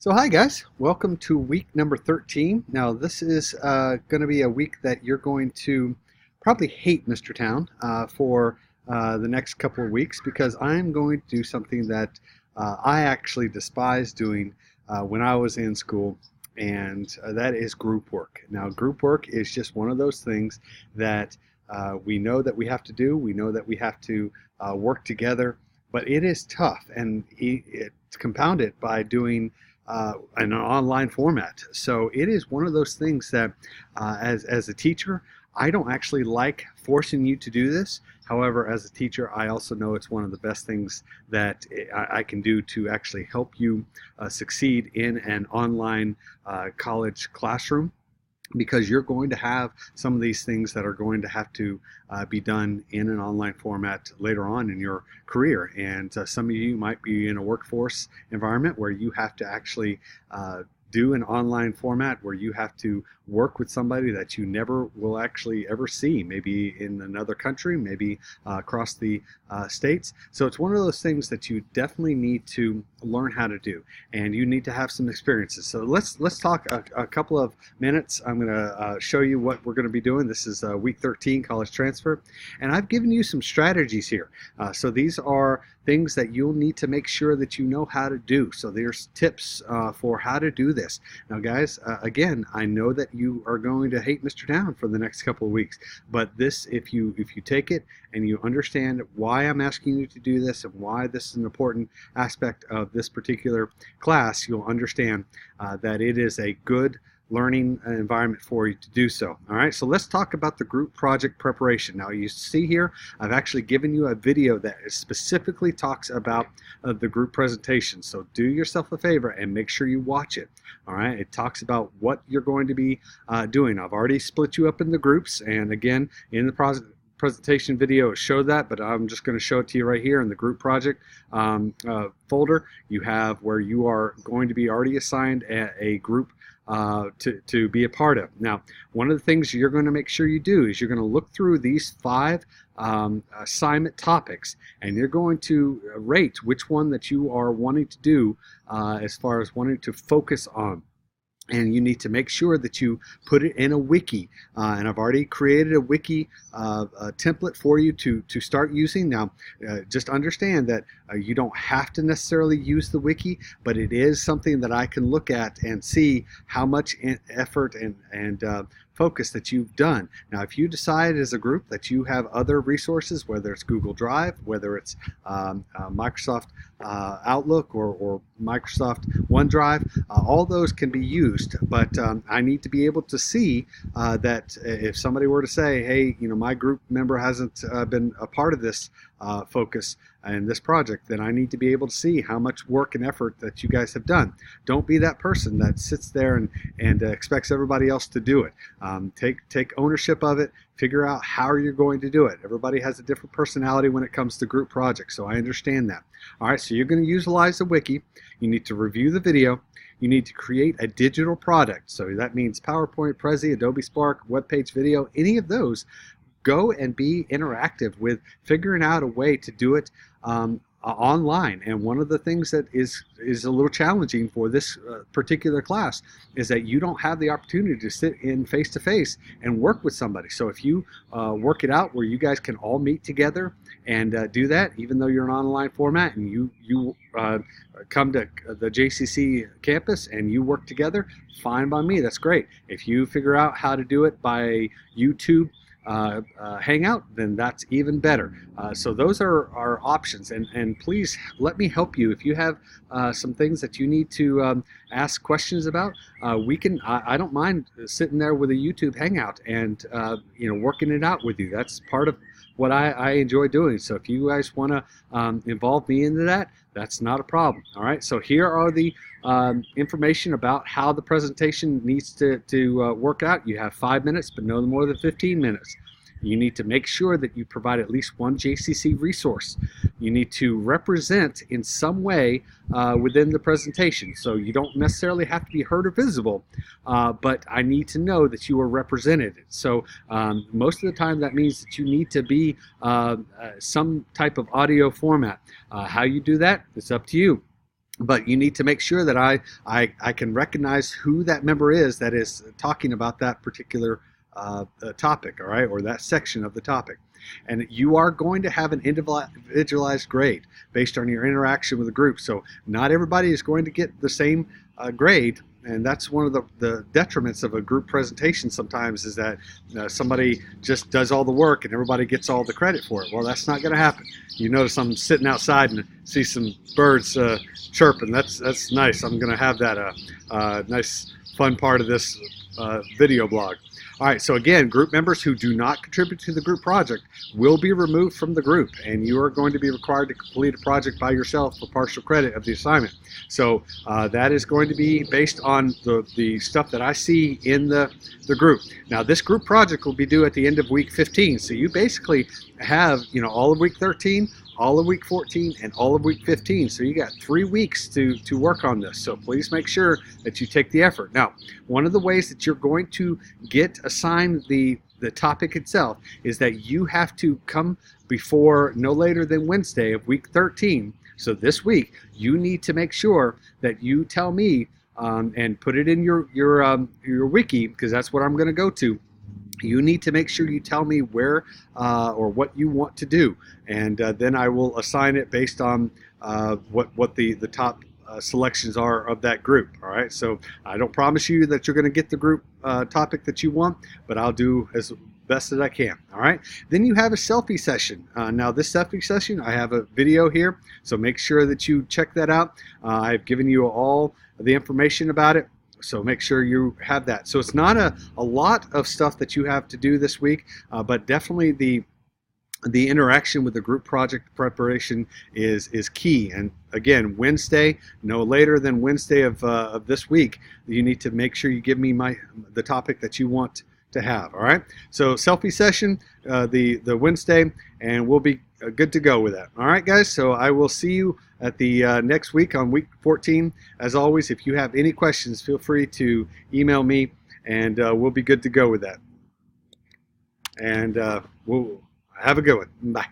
So hi guys, welcome to week number 13. Now this is going to be a week that you're going to probably hate Mr. Town for the next couple of weeks, because I'm going to do something that I actually despised doing when I was in school, and that is group work. Now group work is just one of those things that we know that we have to do. We know that we have to work together, but it is tough, and it's compounded by doing in an online format. So it is one of those things that as a teacher, I don't actually like forcing you to do this. However, as a teacher, I also know it's one of the best things that I can do to actually help you succeed in an online college classroom, because you're going to have some of these things that are going to have to be done in an online format later on in your career. And some of you might be in a workforce environment where you have to actually do an online format where you have to work with somebody that you never will actually ever see, maybe in another country, maybe across the states. So it's one of those things that you definitely need to learn how to do, and you need to have some experiences. So let's talk a couple of minutes. I'm going to show you what we're going to be doing. This is week 13, college transfer, and I've given you some strategies here. So these are things that you'll need to make sure that you know how to do. So there's tips for how to do this. Now guys, again, I know that you are going to hate Mr. Town for the next couple of weeks, but this, if you take it and you understand why I'm asking you to do this and why this is an important aspect of this particular class, you'll understand that it is a good learning environment for you to do so. All right, so let's talk about the group project preparation. Now you see here, I've actually given you a video that specifically talks about the group presentation. So do yourself a favor and make sure you watch it. All right, it talks about what you're going to be doing. I've already split you up in the groups, and again, in the presentation video it showed that, but I'm just going to show it to you right here in the group project folder. You have where you are going to be already assigned a group to be a part of. Now, one of the things you're going to make sure you do is you're going to look through these 5 assignment topics, and you're going to rate which one that you are wanting to do as far as wanting to focus on. And you need to make sure that you put it in a wiki. And I've already created a wiki template for you to start using. Now, just understand that you don't have to necessarily use the wiki, but it is something that I can look at and see how much effort and focus that you've done. Now, if you decide as a group that you have other resources, whether it's Google Drive, whether it's Microsoft Outlook or Microsoft OneDrive, all those can be used, but I need to be able to see that if somebody were to say, hey, you know, my group member hasn't been a part of this focus and this project, then I need to be able to see how much work and effort that you guys have done. Don't be that person that sits there and expects everybody else to do it. Take ownership of it. Figure out how you're going to do it. Everybody has a different personality when it comes to group projects, so I understand that. All right, so you're going to utilize the wiki. You need to review the video. You need to create a digital product. So that means PowerPoint, Prezi, Adobe Spark, web page video, any of those. Go and be interactive with figuring out a way to do it online. And one of the things that is a little challenging for this particular class is that you don't have the opportunity to sit in face-to-face and work with somebody. So if you work it out where you guys can all meet together and do that, even though you're an online format, and you come to the JCC campus and you work together, fine by me, that's great. If you figure out how to do it by YouTube hangout, then that's even better. So those are our options, and please let me help you. If you have some things that you need to ask questions about, I don't mind sitting there with a YouTube hangout and working it out with you. That's part of what I enjoy doing. So if you guys want to involve me into that, that's not a problem. All right, so here are the information about how the presentation needs to work out. You have 5 minutes, but no more than 15 minutes. You need to make sure that you provide at least one JCC resource. You need to represent in some way within the presentation. So you don't necessarily have to be heard or visible, but I need to know that you are represented. So most of the time that means that you need to be some type of audio format. How you do that, it's up to you. but you need to make sure that I can recognize who that member is that is talking about that particular topic, all right, or that section of the topic. And you are going to have an individualized grade based on your interaction with the group. So not everybody is going to get the same grade. And that's one of the detriments of a group presentation sometimes, is that somebody just does all the work and everybody gets all the credit for it. Well, that's not going to happen. You notice I'm sitting outside and see some birds chirping. That's nice. I'm going to have that nice fun part of this video blog. All right, so again, group members who do not contribute to the group project will be removed from the group, and you are going to be required to complete a project by yourself for partial credit of the assignment. So that is going to be based on the stuff that I see in the group. Now, this group project will be due at the end of week 15, so you basically have, you know, all of week 13, all of week 14, and all of week 15. So you got 3 weeks to work on this. So please make sure that you take the effort. Now, one of the ways that you're going to get assigned the topic itself is that you have to come before no later than Wednesday of week 13. So this week, you need to make sure that you tell me and put it in your wiki, because that's what I'm going to go to. You need to make sure you tell me where or what you want to do, and then I will assign it based on what the top selections are of that group. All right, so I don't promise you that you're going to get the group topic that you want, but I'll do as best as I can. All right, then you have a selfie session. Now this selfie session, I have a video here, so make sure that you check that out. I've given you all the information about it, so make sure you have that. So it's not a lot of stuff that you have to do this week, but definitely the interaction with the group project preparation is key. And again, Wednesday, no later than Wednesday of this week, you need to make sure you give me the topic that you want to have. All right, so selfie session the Wednesday, and we'll be good to go with that. All right, guys, so I will see you at the next week on week 14. As always, if you have any questions, feel free to email me, and we'll be good to go with that. And we'll have a good one. Bye.